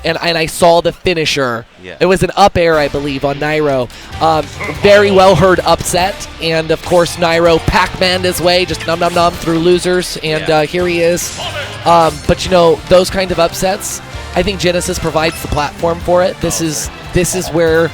and I saw the finisher. Yeah. It was an up air, I believe, on Nairo. Very well heard upset, and of course Nairo Pac-Man his way, just num through losers, and here he is. But you know, those kind of upsets, I think Genesis provides the platform for it. This is where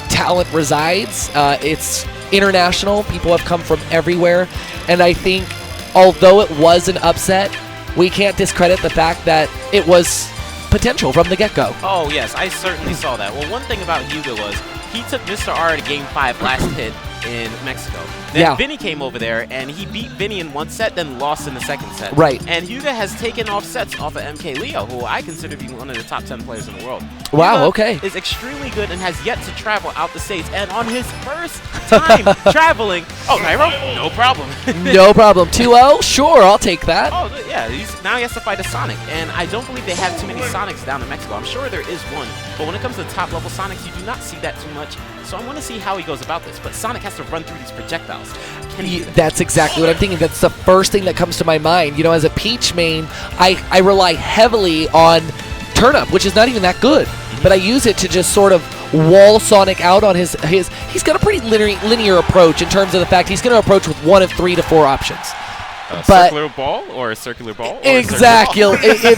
talent resides. It's international. People have come from everywhere, and I think although it was an upset, we can't discredit the fact that it was potential from the get-go. Oh, yes, I certainly saw that. Well, one thing about Hyuga was he took Mr. R to Game 5 last hit in Mexico. Then Vinny came over there, and he beat Vinny in one set, then lost in the second set. Right. And Hyuga has taken off sets off of MK Leo, who I consider to be one of the top 10 players in the world. Wow, Hyuga okay. is extremely good and has yet to travel out the States. And on his first time traveling, oh, Nairo, no problem. No problem. 2-0? Sure, I'll take that. Oh, yeah, now he has to fight a Sonic. And I don't believe they have too many Sonics down in Mexico. I'm sure there is one. But when it comes to top-level Sonics, you do not see that too much. So I want to see how he goes about this. But Sonic has to run through these projectiles. That's exactly what I'm thinking. That's the first thing that comes to my mind. You know, as a Peach main, I rely heavily on turn-up, which is not even that good. But I use it to just sort of wall Sonic out on his he's got a pretty linear approach in terms of the fact he's going to approach with 1 of 3 to 4 options. A circular ball or a circular ball? Or exactly.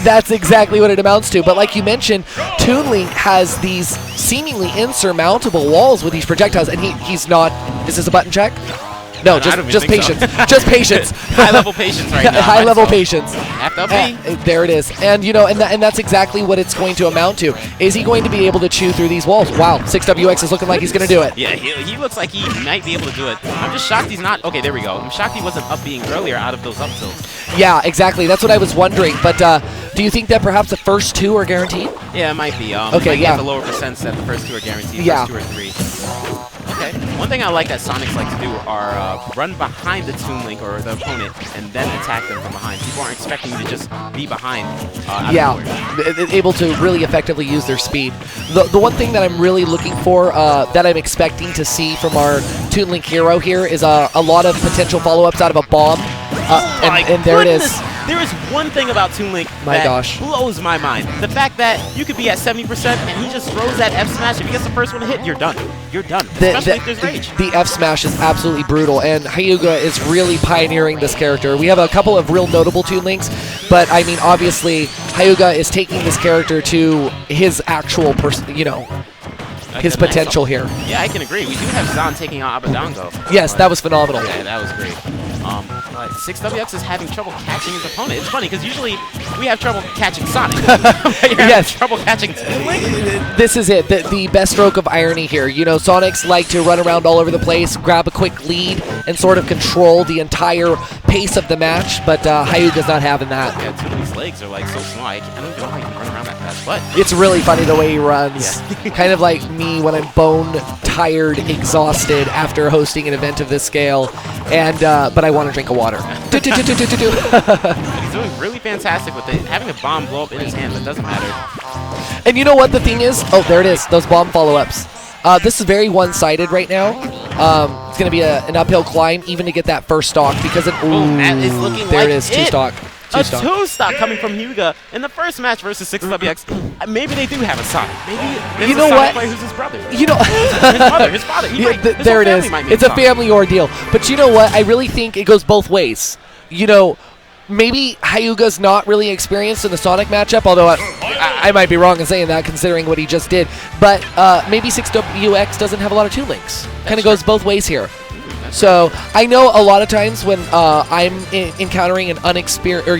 That's exactly what it amounts to. But like you mentioned, Toon Link has these seemingly insurmountable walls with these projectiles, and he's not. Is this a button check? No, just patience. Just patience. High-level patience right now. High-level patience. After B. There it is. And, you know, and that's exactly what it's going to amount to. Is he going to be able to chew through these walls? Wow, 6WX is looking like he's going to do it. Yeah, he looks like he might be able to do it. I'm just shocked he's not. Okay, there we go. I'm shocked he wasn't up being earlier out of those up tilts. Yeah, exactly. That's what I was wondering. But do you think that perhaps the first 2 are guaranteed? Yeah, it might be. Okay, yeah. The lower percents that the first 2 are guaranteed. Yeah. First 2 or 3. Okay. One thing I like that Sonics like to do are run behind the Toon Link or the opponent and then attack them from behind. People aren't expecting you to just be behind. Able to really effectively use their speed. The one thing that I'm really looking for, that I'm expecting to see from our Toon Link hero here is a lot of potential follow-ups out of a bomb. And there it is. There is one thing about Toon Link that blows my mind. The fact that you could be at 70% and he just throws that F smash. If he gets the first one to hit, you're done. You're done. Especially if there's rage. The F smash is absolutely brutal, and Hyuga is really pioneering this character. We have a couple of real notable Toon Links, but I mean, obviously, Hyuga is taking this character to his actual his potential here. Yeah, I can agree. We do have Zan taking out Abadango. Yes, that was phenomenal. Yeah, that was great. 6WX is having trouble catching his opponent. It's funny because usually we have trouble catching Sonic. Yes, trouble catching Toon Link. This is it. The best stroke of irony here. You know, Sonics like to run around all over the place, grab a quick lead, and sort of control the entire pace of the match. But Hyuga's not having that. Yeah, Toon Link's legs are like so small. I don't even know how he can run around that fast. But it's really funny the way he runs. Yeah. Kind of like me when I'm bone tired, exhausted after hosting an event of this scale, and but I want to drink a water. He's doing really fantastic with it. Having a bomb blow up in his hand, that doesn't matter. And you know what the thing is? Oh, there it is. Those bomb follow-ups. This is very one-sided right now. It's going to be an uphill climb even to get that first stock because it. Ooh, that is looking there like it is. 2 stock. A 2-stock coming from Hyuga in the first match versus 6WX. Maybe they do have a Sonic. Maybe there's a Sonic player who's his brother. You know, his father. There it is. It's a family ordeal. But you know what? I really think it goes both ways. You know, maybe Hyuga's not really experienced in the Sonic matchup, although I might be wrong in saying that considering what he just did. But maybe 6WX doesn't have a lot of Toon Links. Kind of goes both ways here. So I know a lot of times when I'm encountering an unexperienced, or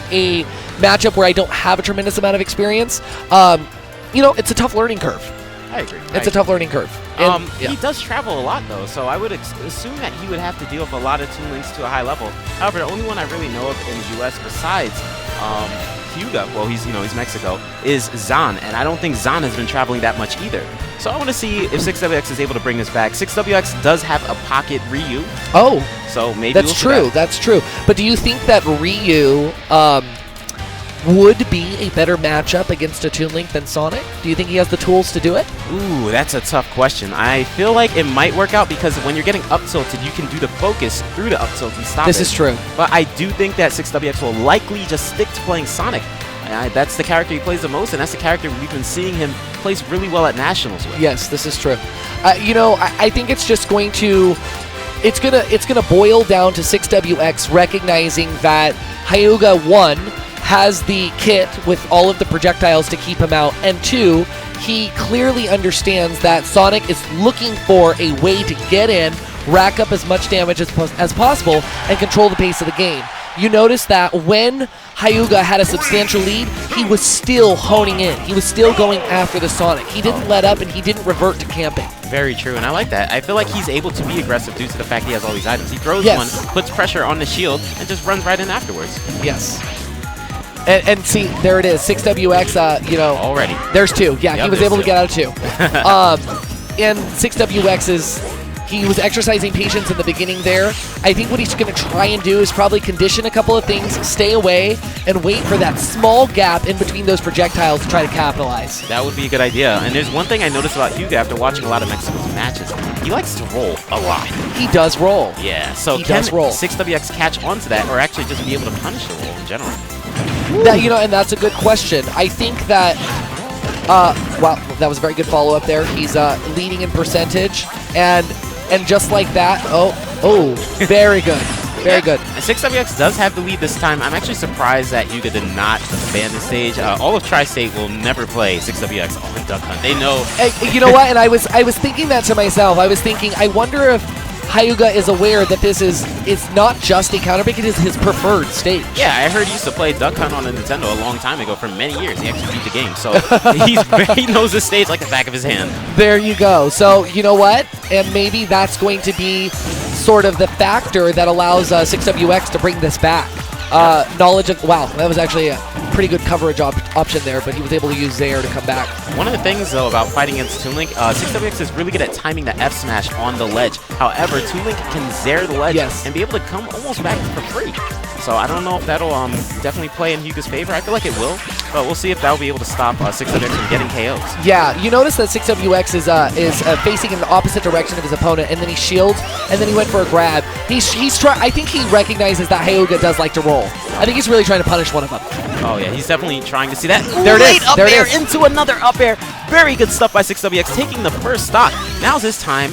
a matchup where I don't have a tremendous amount of experience, it's a tough learning curve. I agree. It's a tough learning curve. And, He does travel a lot though, so I would assume that he would have to deal with a lot of Toon Links to a high level. However, the only one I really know of in the U.S. besides Hyuga, well, he's Mexico, is Zan, and I don't think Zan has been traveling that much either. So I want to see if 6WX is able to bring this back. 6WX does have a pocket Ryu. Oh, so maybe that's true. That's true. But do you think that Ryu would be a better matchup against a Toon Link than Sonic? Do you think he has the tools to do it? Ooh, that's a tough question. I feel like it might work out because when you're getting up tilted, you can do the focus through the up tilt and stop it. This is true. But I do think that 6WX will likely just stick to playing Sonic. That's the character he plays the most, and that's the character we've been seeing him place really well at Nationals with. Yes, this is true. You know, I think it's just going to... It's gonna boil down to 6WX recognizing that Hyuga, 1, has the kit with all of the projectiles to keep him out, and 2, he clearly understands that Sonic is looking for a way to get in, rack up as much damage as possible, and control the pace of the game. You notice that when Hyuga had a substantial lead, he was still honing in. He was still going after the Sonic. He didn't let up, and he didn't revert to camping. Very true, and I like that. I feel like he's able to be aggressive due to the fact he has all these items. He throws one, puts pressure on the shield, and just runs right in afterwards. Yes. And see, there it is. 6WX, you know. Already. There's 2. Yeah, he was able to get out of 2. And 6WX he was exercising patience in the beginning there. I think what he's going to try and do is probably condition a couple of things, stay away, and wait for that small gap in between those projectiles to try to capitalize. That would be a good idea. And there's one thing I noticed about Hyuga after watching a lot of Mexico's matches. He likes to roll a lot. He does roll. Yeah, so he can does roll. 6WX catch onto that, or actually just be able to punish the roll in general? That, you know, and that's a good question. I think that, wow, that was a very good follow-up there. He's leading in percentage, and just like that, very good. Very good. And 6WX does have the lead this time. I'm actually surprised that Hyuga did not ban the stage. All of Tri-State will never play 6WX on Duck Hunt. They know. You know what? And I was thinking that to myself. I was thinking, I wonder if Hyuga is aware that this is not just a counter pick, it is his preferred stage. Yeah, I heard he used to play Duck Hunt on a Nintendo a long time ago for many years. He actually beat the game, so he knows the stage like the back of his hand. There you go. So, you know what? And maybe that's going to be sort of the factor that allows 6WX to bring this back. Knowledge of... Wow, that was actually a pretty good coverage option there, but he was able to use Zaire to come back. One of the things, though, about fighting against Toon Link, 6WX is really good at timing the F smash on the ledge. However, Toon Link can Zaire the ledge and be able to come almost back for free. So I don't know if that'll definitely play in Hyuga's favor. I feel like it will, but we'll see if that'll be able to stop 6WX from getting KOs. Yeah, you notice that 6WX is facing in the opposite direction of his opponent, and then he shields, and then he went for a grab. I think he recognizes that Hyuga does like to roll. I think he's really trying to punish one of them. Oh yeah, he's definitely trying to see that. There it is. Up there air it is. Into another up air. Very good stuff by 6WX, taking the first stock. Now's his time.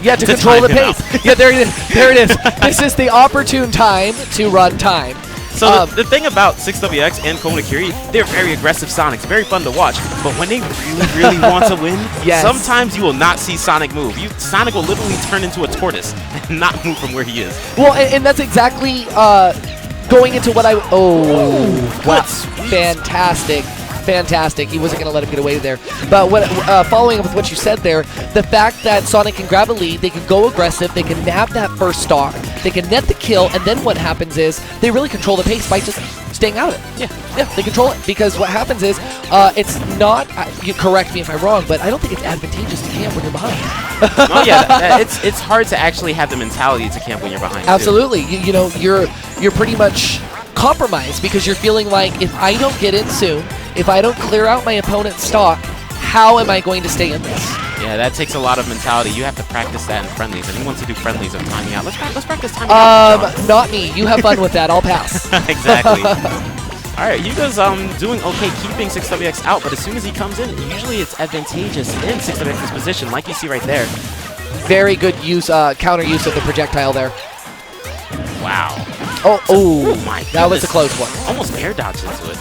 Yeah, to control the pace. Yeah, there it is. There it is. This is the opportune time to run time. So the thing about 6WX and Komonokiri, they're very aggressive Sonics, very fun to watch. But when they really want to win, sometimes you will not see Sonic move. Sonic will literally turn into a tortoise and not move from where he is. Well, and that's exactly going into what I... wow. Fantastic. Fantastic. He wasn't going to let him get away there. But following up with what you said there, the fact that Sonic can grab a lead, they can go aggressive, they can nab that first stock, they can net the kill, and then what happens is they really control the pace by just staying out of it. Yeah, they control it. Because what happens is it's not, you correct me if I'm wrong, but I don't think it's advantageous to camp when you're behind. Oh yeah, it's hard to actually have the mentality to camp when you're behind. Absolutely. You know, you're pretty much compromised because you're feeling like if I don't get in soon, if I don't clear out my opponent's stock, how am I going to stay in this? Yeah, that takes a lot of mentality. You have to practice that in friendlies, and he wants to do friendlies of timing out. Let's practice timing out. Not me. You have fun with that. I'll pass. Exactly. All right, Hyuga's doing okay keeping 6WX out, but as soon as he comes in, usually it's advantageous in 6WX's position, like you see right there. Very good use, counter use of the projectile there. Wow. Oh my goodness. That was a close one. Almost air dodged into it.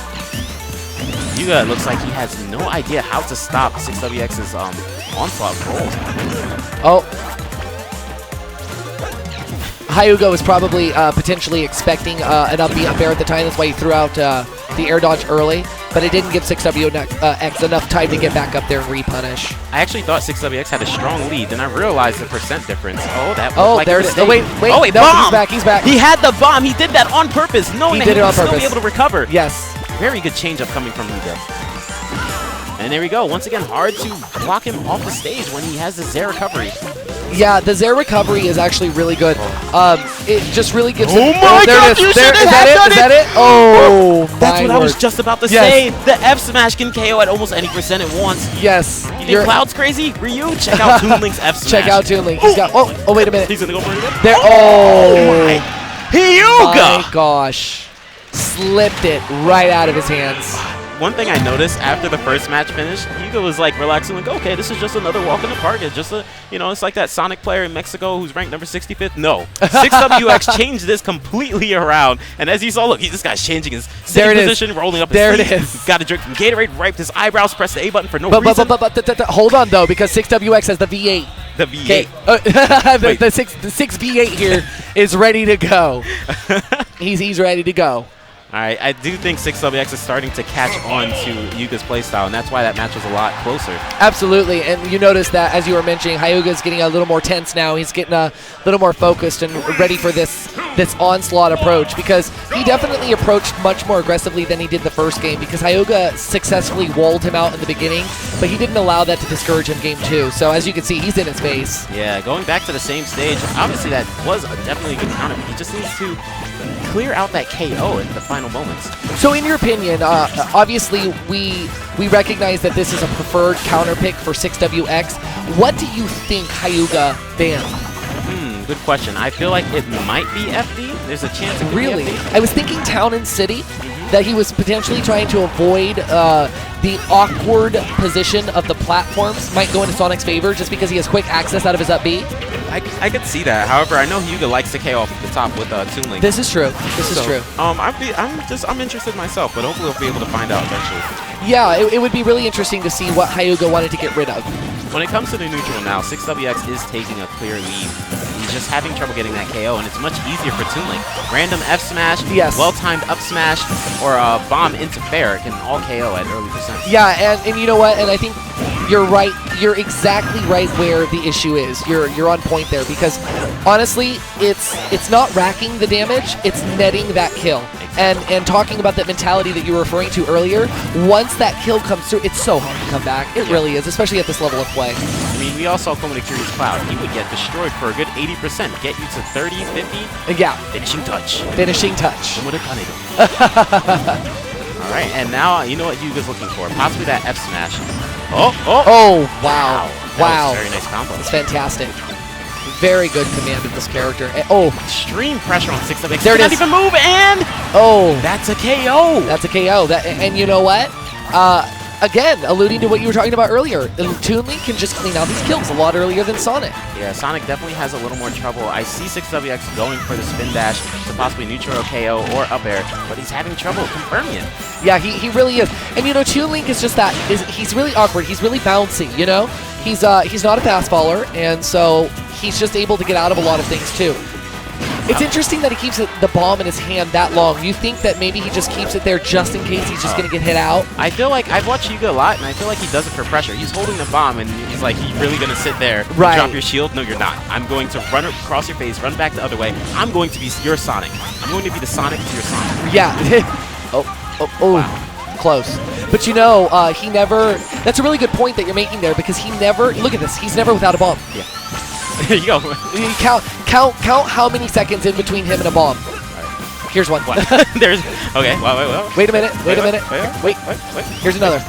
Hyuga looks like he has no idea how to stop 6WX's onslaught rolls. Oh. Hyuga was probably potentially expecting an up B up air at the time. That's why he threw out the air dodge early. But it didn't give 6WX enough time to get back up there and repunish. I actually thought 6WX had a strong lead, then I realized the percent difference. Oh, that was like there it is. Oh, wait. Oh, wait, no, bomb! He's back. He had the bomb. He did that on purpose, knowing that he would still be able to recover. Yes. Very good change-up coming from Hyuga. And there we go. Once again, hard to block him off the stage when he has the Zaire recovery. Yeah, the Zaire recovery is actually really good. It just really gives him... my God, is that it? Oh, that's what I was just about to say. The F smash can KO at almost any percent it wants. Yes. You think Cloud's crazy? Ryu, check out Toon Link's F smash. Check out Toon Link. He's got... Oh, wait a minute. He's going to go for it again? There. Oh. My. Hyuga! My gosh. slipped it right out of his hands. One thing I noticed after the first match finished, Hyuga was like relaxing, like, okay, this is just another walk in the park. It's just a, you know, it's like that Sonic player in Mexico who's ranked number 65th. No, 6WX changed this completely around. And as you saw, look, this guy's changing his sitting position, rolling up his sleeve. There it is. Got a drink from Gatorade, wiped his eyebrows, pressed the A button for no reason. But hold on though, because 6WX has the V8. The V8. The 6 V8 here is ready to go. He's ready to go. All right, I do think 6WX is starting to catch on to Hyuga's playstyle, and that's why that match was a lot closer. Absolutely, and you notice that, as you were mentioning, Hyuga's getting a little more tense now. He's getting a little more focused and ready for this onslaught approach, because he definitely approached much more aggressively than he did the first game, because Hyuga successfully walled him out in the beginning, but he didn't allow that to discourage him game 2. So as you can see, he's in his face. Yeah, going back to the same stage, obviously that was definitely a good counter, but he just needs to clear out that KO in the final moments. So in your opinion, obviously we recognize that this is a preferred counter pick for 6WX. What do you think Hyuga banned? Good question. I feel like it might be FD. There's a chance it could be FD. I was thinking Town and City, that he was potentially trying to avoid the awkward position of the platforms might go into Sonic's favor just because he has quick access out of his up B. I could see that. However, I know Hyuga likes to KO off the top with Toon Link. This is true. This is true. I'm interested myself, but hopefully we'll be able to find out eventually. Yeah, it would be really interesting to see what Hyuga wanted to get rid of. When it comes to the neutral now, 6WX is taking a clear lead. He's just having trouble getting that KO, and it's much easier for Toon Link. Random F smash, yes, well-timed up smash, or a bomb into fair can all KO at early percent. Yeah, and you know what? And I think you're right. You're exactly right where the issue is. You're on point there, because honestly, it's not racking the damage, it's netting that kill. And talking about that mentality that you were referring to earlier, once that kill comes through, it's so hard to come back. It really is, especially at this level of play. I mean, we all saw Coma the Curious Cloud. He would get destroyed for a good 80%, get you to 30, 50. Yeah. Finishing touch. Finishing touch. Alright, and now you know what Hyuga's looking for. Possibly that F smash. Oh, wow. That was a very nice combo. It's fantastic. Very good command of this character. Extreme pressure on 6WX. There it is. Not even move, and that's a KO. That's a KO. And you know what? Again, alluding to what you were talking about earlier, Toon Link can just clean out these kills a lot earlier than Sonic. Yeah, Sonic definitely has a little more trouble. I see 6WX going for the spin dash to possibly neutral KO or up air, but he's having trouble confirming it. Yeah, he really is. And you know, Toon Link is just that. He's really awkward. He's really bouncy, you know? He's not a fast faller, and so he's just able to get out of a lot of things too. It's interesting that he keeps the bomb in his hand that long. You think that maybe he just keeps it there just in case he's just going to get hit out? I feel like I've watched Hyuga a lot, and I feel like he does it for pressure. He's holding the bomb, and he's like, you really going to sit there and drop your shield? No, you're not. I'm going to run across your face, run back the other way. I'm going to be your Sonic. I'm going to be the Sonic to your Sonic. Yeah. Wow. Close. But you know, he never... That's a really good point that you're making there, because he never... Look at this. He's never without a bomb. Yeah. There you go. Count how many seconds in between him and a bomb. Right. Here's one. There's... Okay. Wait a minute. Wait. Here's another.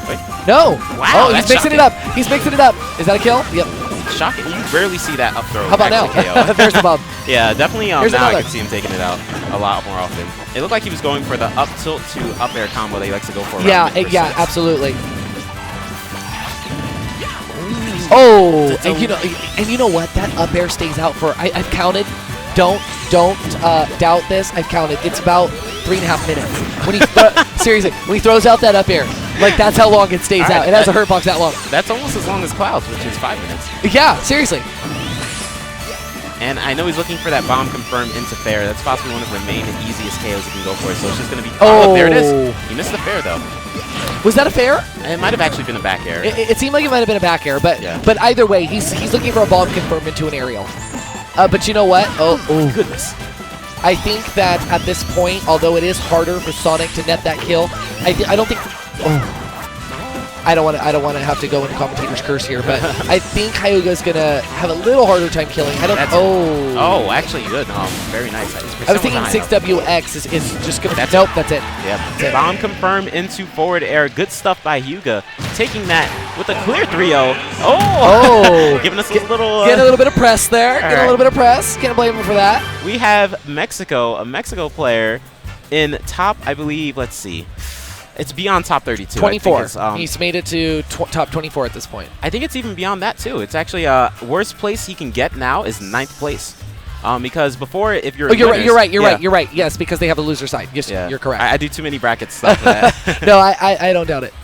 No. Wow, he's mixing it up. He's mixing it up. Is that a kill? Yep. Shocking. You rarely see that up throw. How about now? KO. There's the bomb. Yeah, definitely now another. I can see him taking it out a lot more often. It looked like he was going for the up tilt to up air combo that he likes to go for. Yeah, absolutely. And you know what? That up air stays out for, I've counted, don't doubt this, I've counted, it's about 3.5 minutes. When he seriously, when he throws out that up air, like that's how long it stays out. It has a hurt box that long. That's almost as long as Cloud's, which is 5 minutes. Yeah, seriously. And I know he's looking for that bomb confirm into fair. That's possibly one of the main and easiest KOs he can go for. So it's just going to be... Oh, there it is. He missed the fair, though. Was that a fair? It might have actually been a back air. It seemed like it might have been a back air, but either way, he's looking for a bomb confirm into an aerial. But you know what? Oh, goodness. I think that at this point, although it is harder for Sonic to net that kill, I don't think... I don't want to have to go into commentator's curse here, but I think Hyuga's gonna have a little harder time killing. Actually good. Very nice. I was thinking 6WX is just gonna. Nope, that's it. Yep. Bomb confirm into forward air. Good stuff by Hyuga. Taking that with a clear 3-0. Giving us a little. Getting a little bit of press there. Getting a little bit of press. Can't blame him for that. We have Mexico, a Mexico player in top, I believe, let's see. It's beyond top 32. 24. I think He's made it to top 24 at this point. I think it's even beyond that, too. It's actually worst place he can get now is 9th place. Because before, if you're you're right. Yes, because they have a loser side. Yes, you're correct. I do too many bracket stuff for that. No, I don't doubt it.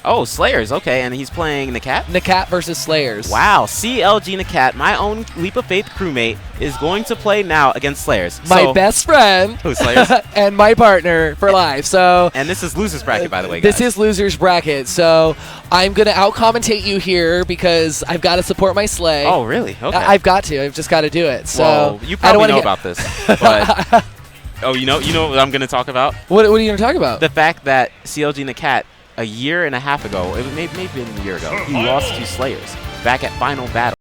Oh, Slayers. Okay, and he's playing Nakat? Nakat versus Slayers. Wow, CLG Nakat, my own Leap of Faith crewmate, is going to play now against Slayers. My best friend. Who's Slayers? And my partner for life. So. And this is loser's bracket, by the way, guys. This is loser's bracket. So I'm going to out-commentate you here because I've got to support my Slay. Oh, really? Okay. I've got to. I've just got to do it. So well, you probably know about this. But oh, you know what I'm going to talk about? What are you going to talk about? The fact that CLG Nakat, a year and a half ago, it may have been a year ago, he lost to Slayers back at Final Battle.